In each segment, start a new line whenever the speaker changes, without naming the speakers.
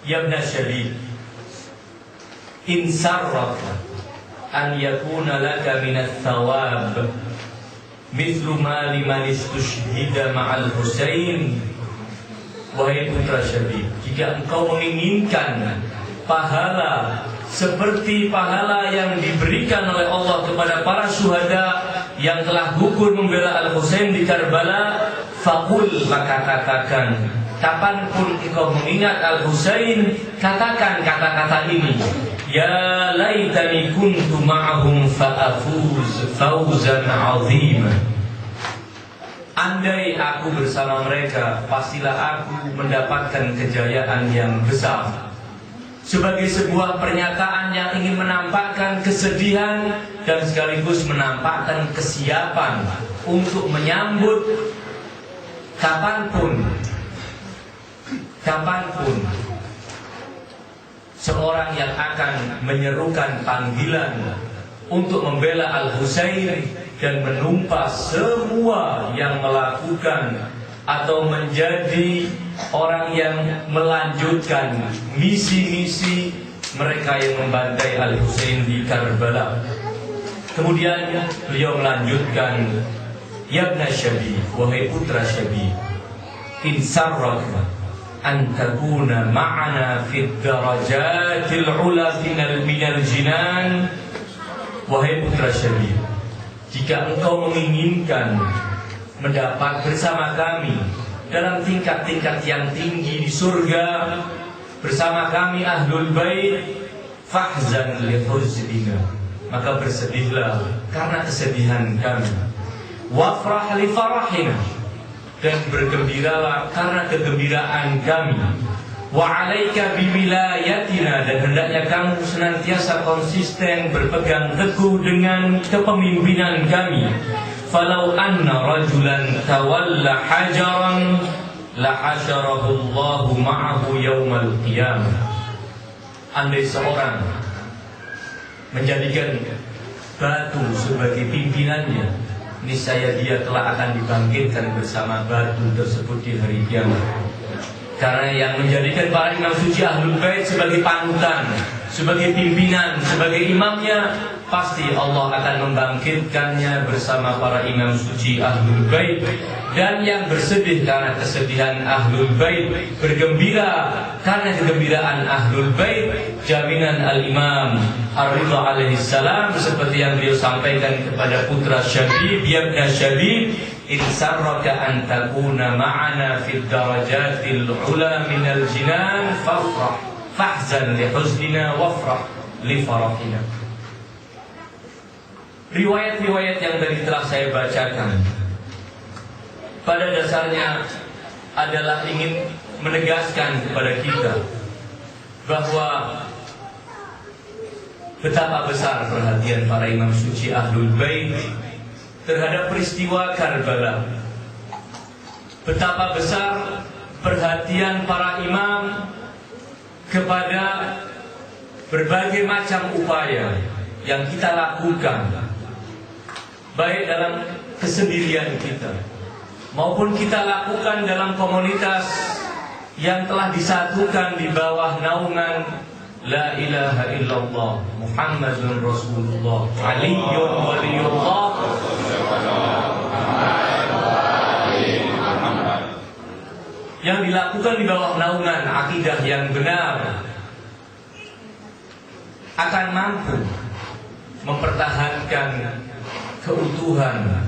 Ya ibn Syabib, in sarraka an yakuna laka minat thawab mithlu ma liman istushhida ma'al Husain. Wahai putra Syabib, jika engkau menginginkan pahala seperti pahala yang diberikan oleh Allah kepada para syuhada yang telah gugur membela Al-Husain di Karbala, faqul, maka katakan, kapanpun engkau mengingat Al-Husain, katakan kata-kata ini, ya laitani kuntu ma'ahum fa'afuz fawzan 'azima. Andai aku bersama mereka, pastilah aku mendapatkan kejayaan yang besar. Sebagai sebuah pernyataan yang ingin menampakkan kesedihan dan sekaligus menampakkan kesiapan untuk menyambut kapanpun seorang yang akan menyerukan panggilan untuk membela Al-Husain dan menumpas semua yang melakukan atau menjadi orang yang melanjutkan misi-misi mereka yang membantai Al-Husain di Karbala. Kemudian beliau melanjutkan, ya ibn Syabib, wahai putra Syabib, in sarraka an takuna ma'ana fid darajatil ula minal jinan. Wahai putra Syabib, jika engkau menginginkan mendapat bersama kami dalam tingkat-tingkat yang tinggi di surga bersama kami Ahlul Bait, fahzan li huznina, maka bersedihlah karena kesedihan kami, wafrah li farahina, dan bergembiralah karena kegembiraan kami, wa alaika biwilayatina, dan hendaknya kamu senantiasa konsisten berpegang teguh dengan kepemimpinan kami. Falau anna rajulan tawalla hajaran la hasyarahu Allahu ma'ahu yaumal qiyamah. Andai seorang menjadikan batu sebagai pimpinannya, niscaya dia telah akan dibangkitkan bersama batu tersebut di hari kiamat. Karena yang menjadikan para imam suci Ahlul Bait sebagai panutan, sebagai pimpinan, sebagai imamnya, pasti Allah akan membangkitkannya bersama para imam suci Ahlul Bait. Dan yang bersedih karena kesedihan Ahlul Bait, bergembira karena kegembiraan Ahlul Bait, jaminan Al-Imam Ar-Ridha alaihi salam seperti yang beliau sampaikan kepada putra Syabib, ya ibn Syabib, in sarraka an takuna ma'ana fid darajatil ula minal jinan fafrah fahzan li huznina wafrah li farahina. Riwayat-riwayat yang tadi telah saya bacakan pada dasarnya adalah ingin menegaskan kepada kita bahwa betapa besar perhatian para imam suci Ahlul Bait terhadap peristiwa Karbala. Betapa besar perhatian para imam kepada berbagai macam upaya yang kita lakukan, baik dalam kesendirian kita maupun kita lakukan dalam komunitas yang telah disatukan di bawah naungan La ilaha illallah Muhammadun Rasulullah Aliyyun waliyullah. Yang dilakukan di bawah naungan akidah yang benar akan mampu mempertahankan keutuhan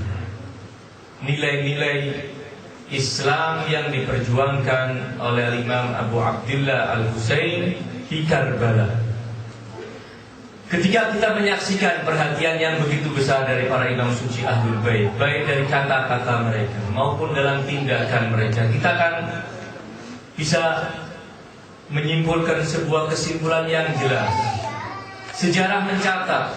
nilai-nilai Islam yang diperjuangkan oleh Imam Abu Abdillah Al-Husain di Karbala. Ketika kita menyaksikan perhatian yang begitu besar dari para imam suci Ahlul Bait, baik dari kata-kata mereka maupun dalam tindakan mereka, kita akan bisa menyimpulkan sebuah kesimpulan yang jelas. Sejarah mencatat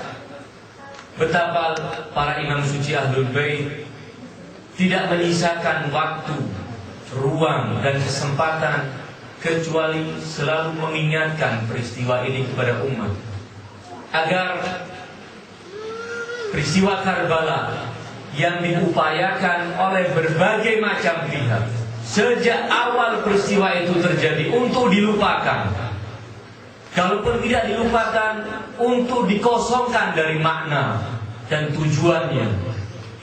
betapa para imam suci Ahlul Bait tidak menyisakan waktu, ruang, dan kesempatan kecuali selalu mengingatkan peristiwa ini kepada umat, agar peristiwa Karbala yang diupayakan oleh berbagai macam pihak sejak awal peristiwa itu terjadi untuk dilupakan, kalaupun tidak dilupakan, untuk dikosongkan dari makna dan tujuannya,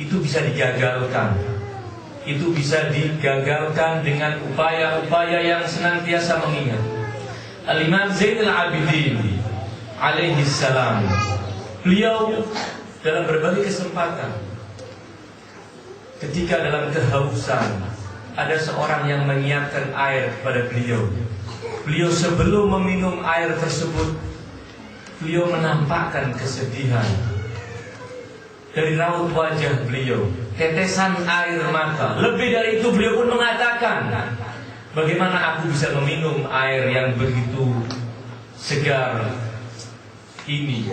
itu bisa digagalkan. Itu bisa digagalkan dengan upaya-upaya yang senantiasa mengingat. Al-Imam Zainul Abidin alaihi salam, beliau dalam berbagai kesempatan, ketika dalam kehausan, ada seorang yang menyiapkan air kepada beliau. Beliau sebelum meminum air tersebut, beliau menampakkan kesedihan dari raut wajah beliau, tetesan air mata. Lebih dari itu, beliau pun mengatakan, bagaimana aku bisa meminum air yang begitu segar ini,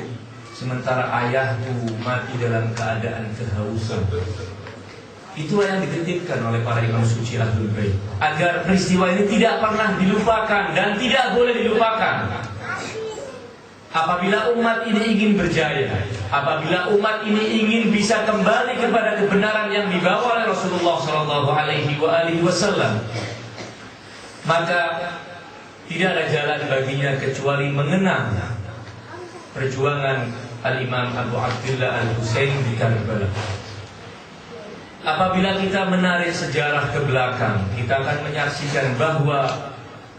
sementara ayahku mati dalam keadaan kehausan. Itulah yang dititipkan oleh para imam suci Ahlul Bait, agar peristiwa ini tidak pernah dilupakan dan tidak boleh dilupakan. Apabila umat ini ingin berjaya, apabila umat ini ingin bisa kembali kepada kebenaran yang dibawa oleh Rasulullah SAW, maka tidak ada jalan baginya kecuali mengenang perjuangan Al-Imam Abu Abdullah Al-Husain di Karbala. Apabila kita menarik sejarah ke belakang, kita akan menyaksikan bahwa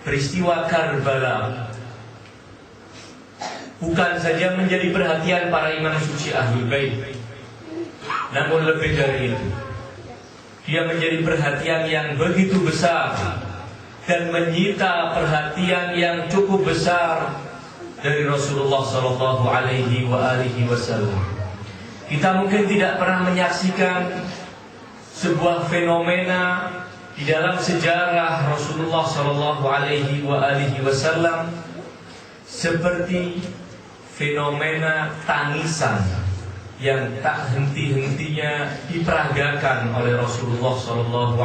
peristiwa Karbala bukan saja menjadi perhatian para imam suci Ahlul Bait, namun lebih dari itu, dia menjadi perhatian yang begitu besar dan menyita perhatian yang cukup besar dari Rasulullah SAW. Kita mungkin tidak pernah menyaksikan sebuah fenomena di dalam sejarah Rasulullah SAW seperti fenomena tangisan yang tak henti-hentinya diperagakan oleh Rasulullah SAW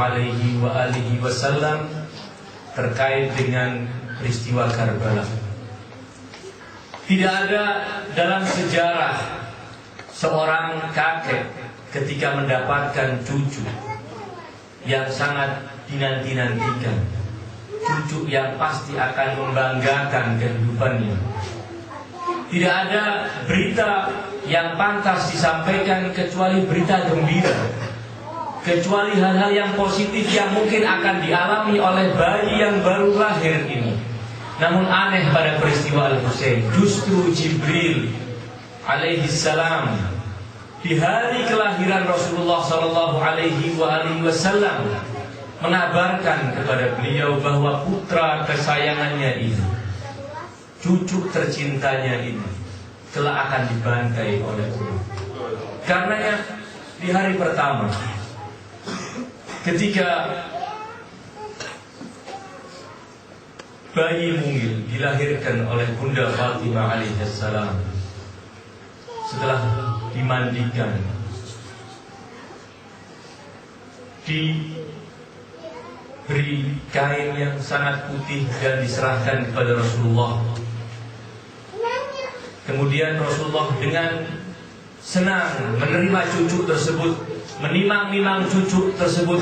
terkait dengan peristiwa Karbala. Tidak ada dalam sejarah seorang kakek ketika mendapatkan cucu yang sangat dinanti-nantikan, cucu yang pasti akan membanggakan kehidupannya. Tidak ada berita yang pantas disampaikan kecuali berita gembira, kecuali hal-hal yang positif yang mungkin akan dialami oleh bayi yang baru lahir ini. Namun aneh pada peristiwa Al-Husain, justru Jibril alaihi salam di hari kelahiran Rasulullah SAW mengabarkan kepada beliau bahwa putra kesayangannya ini, cucu tercintanya ini, telah akan dibantai oleh Allah. Karenanya di hari pertama, ketika bayi mungil dilahirkan oleh Bunda Fatimah alaihissalam, setelah dimandikan, diberi kain yang sangat putih dan diserahkan kepada Rasulullah. Kemudian Rasulullah dengan senang menerima cucu tersebut, menimang-nimang cucu tersebut.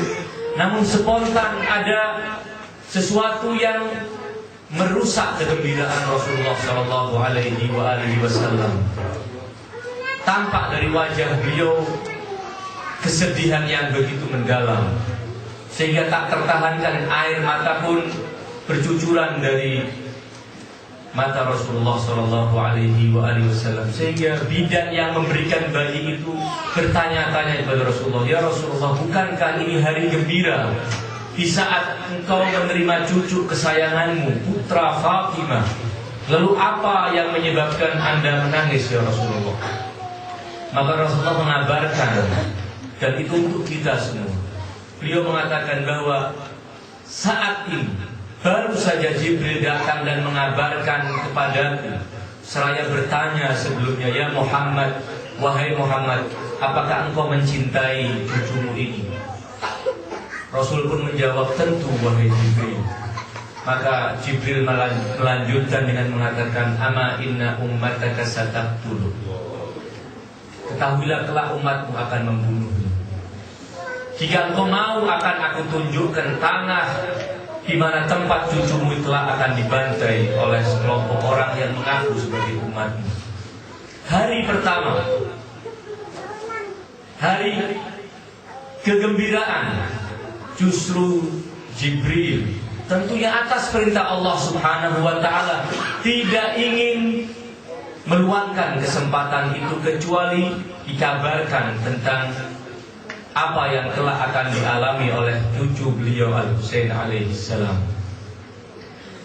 Namun spontan ada sesuatu yang merusak kegembiraan Rasulullah SAW. Tampak dari wajah beliau kesedihan yang begitu mendalam, sehingga tak tertahankan air mata pun bercucuran dari mata Rasulullah SAW. Sehingga bidan yang memberikan bayi itu bertanya-tanya kepada Rasulullah, "Ya Rasulullah, bukankah ini hari gembira di saat engkau menerima cucu kesayanganmu, putra Fatimah? Lalu apa yang menyebabkan Anda menangis, ya Rasulullah?" Maka Rasulullah mengabarkan, dan itu untuk kita semua. Beliau mengatakan bahwa saat ini baru saja Jibril datang dan mengabarkan kepadaku, seraya bertanya sebelumnya, "Ya Muhammad, wahai Muhammad, apakah engkau mencintai cucumu ini?" Rasul pun menjawab, "Tentu wahai Jibril." Maka Jibril melanjutkan dengan mengatakan, "Ama inna ummataka sataqtulu." Ketahuilah kelak umatmu akan membunuhmu. Jika engkau mau, akan aku tunjukkan tanah di mana tempat cucumu telah akan dibantai oleh sekelompok orang yang mengaku sebagai umatmu. Hari pertama, hari kegembiraan, justru Jibril, tentunya atas perintah Allah Subhanahu wa Ta'ala, tidak ingin meluangkan kesempatan itu kecuali dikabarkan tentang apa yang telah akan dialami oleh cucu beliau Al-Husain alaihissalam.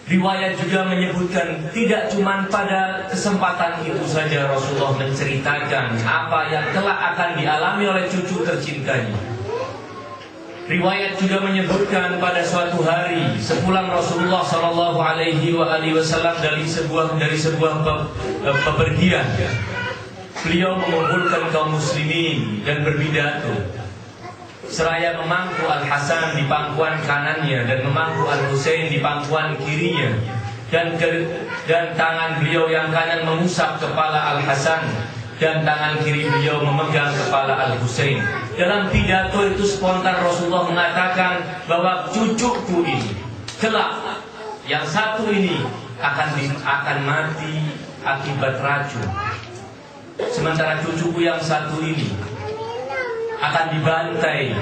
Riwayat juga menyebutkan tidak cuma pada kesempatan itu saja Rasulullah menceritakan apa yang telah akan dialami oleh cucu tercintanya. Riwayat juga menyebutkan pada suatu hari sepulang Rasulullah Shallallahu Alaihi Wasallam dari sebuah bepergian, beliau mengumpulkan kaum muslimin dan berpidato, seraya memangku Al-Hasan di pangkuan kanannya dan memangku Al-Husain di pangkuan kirinya, dan tangan beliau yang kanan mengusap kepala Al-Hasan dan tangan kiri beliau memegang kepala Al-Husain. Dalam pidato itu spontan Rasulullah mengatakan bahwa cucuku ini kelak, yang satu ini akan mati akibat racun, sementara cucuku yang satu ini akan dibantai,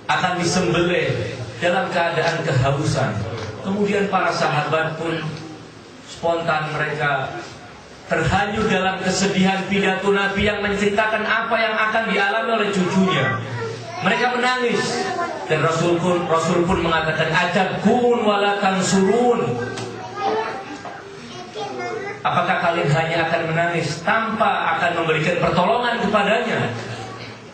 akan disembelih dalam keadaan kehausan. Kemudian para sahabat pun spontan mereka terhanyut dalam kesedihan pidato Nabi yang menceritakan apa yang akan dialami oleh cucunya. Mereka menangis dan Rasul pun mengatakan, atabun walakan surun. Apakah kalian hanya akan menangis tanpa akan memberikan pertolongan kepadanya?